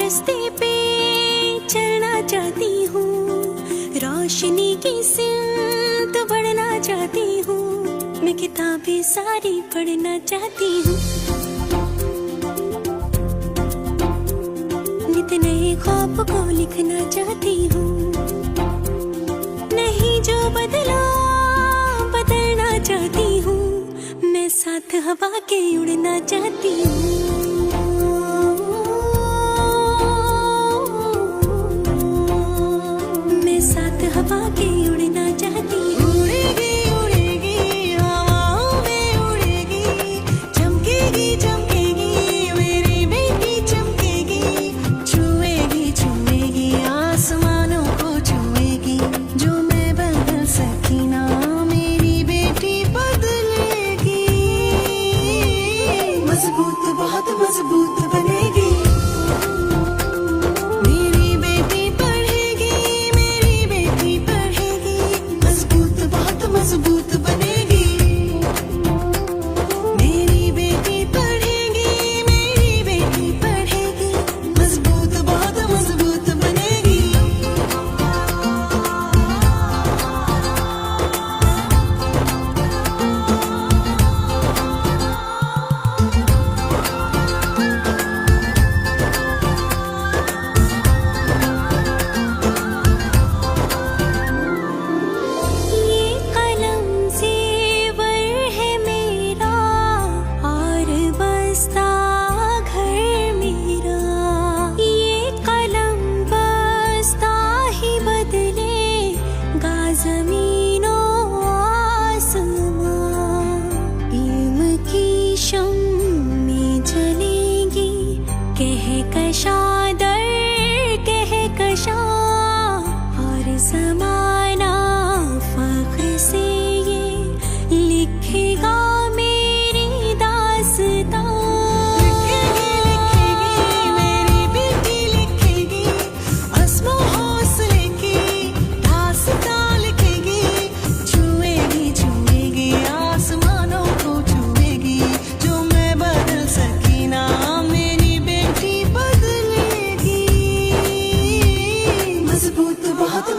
रास्ते पे चलना चाहती हूँ, रोशनी की सिमत बढ़ना चाहती हूँ, मैं किताबें सारी पढ़ना चाहती हूँ, नित नए ख्वाब को लिखना चाहती हूँ, नहीं जो बदला बदलना चाहती हूँ, मैं साथ हवा के उड़ना चाहती हूँ। हवा के उड़ना चाहती उड़ेगी उड़ेगी हवाओं में उड़ेगी, चमकेगी चमकेगी मेरी बेटी चमकेगी, छुएगी छुएगी आसमानों को छुएगी, जो मैं बदल सकी ना मेरी बेटी बदलेगी, मजबूत बहुत मजबूत बनेगी। मजबूत बनेगी मेरी बेटी पढ़ेगी, मेरी बेटी पढ़ेगी, मजबूत बहुत मजबूत बनेगी।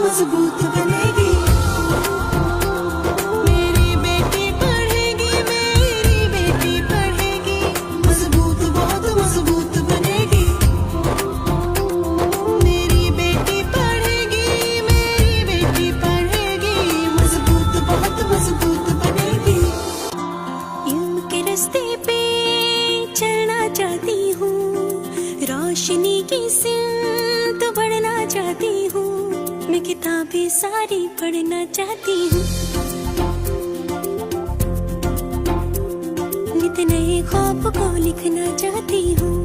मजबूत बनेगी मेरी बेटी पढ़ेगी, मेरी बेटी पढ़ेगी, मजबूत बहुत मजबूत बनेगी मेरी बेटी पढ़ेगी, मेरी बेटी पढ़ेगी, मजबूत बहुत मजबूत बनेगी। इल्म के रास्ते पे चलना चाहती हूँ, रोशनी की सिमत बढ़ना चाहती हूँ, मैं किताबें सारी पढ़ना चाहती हूँ, नित नए ख्वाब को लिखना चाहती हूँ,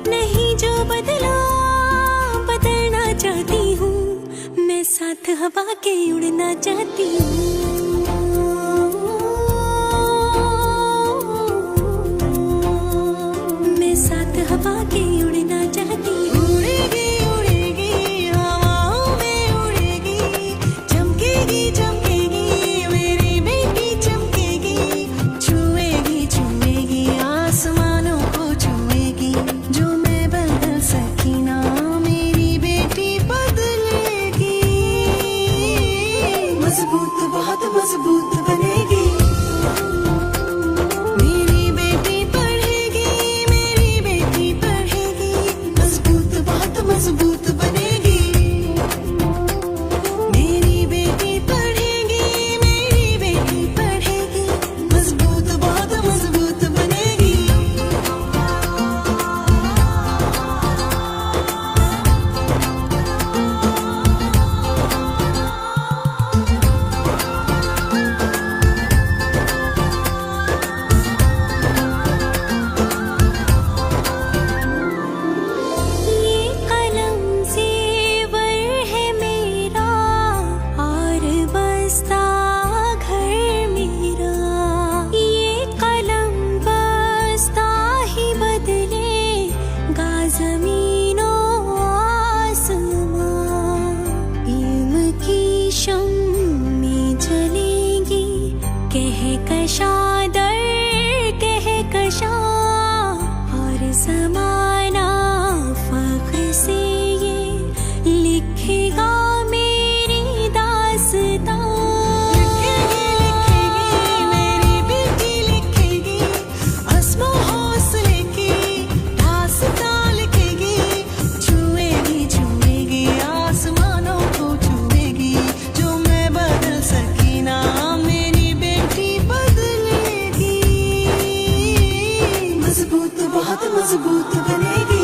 नहीं जो बदला बदलना चाहती हूँ, मैं साथ हवा के उड़ना चाहती हूँ। मैं साथ हवा के उड़ना चाहती हूँ। उड़ेगी उड़ेगी हवाओं में उड़ेगी, चमकेगी चमकेगी मेरी बेटी चमकेगी, छुएगी छुएगी आसमानों को छुएगी, जो मैं बदल सकी ना मेरी बेटी बदलेगी, मजबूत बहुत मजबूत बनेगी मेरी बेटी पढ़ेगी, मेरी बेटी पढ़ेगी, मजबूत बहुत मजबूत बनेगी मेरी बेटी पढ़ेगी, मेरी बेटी पढ़ेगी, मजबूत बहुत मजबूत बनेगी। बहुत मजबूत बनेगी।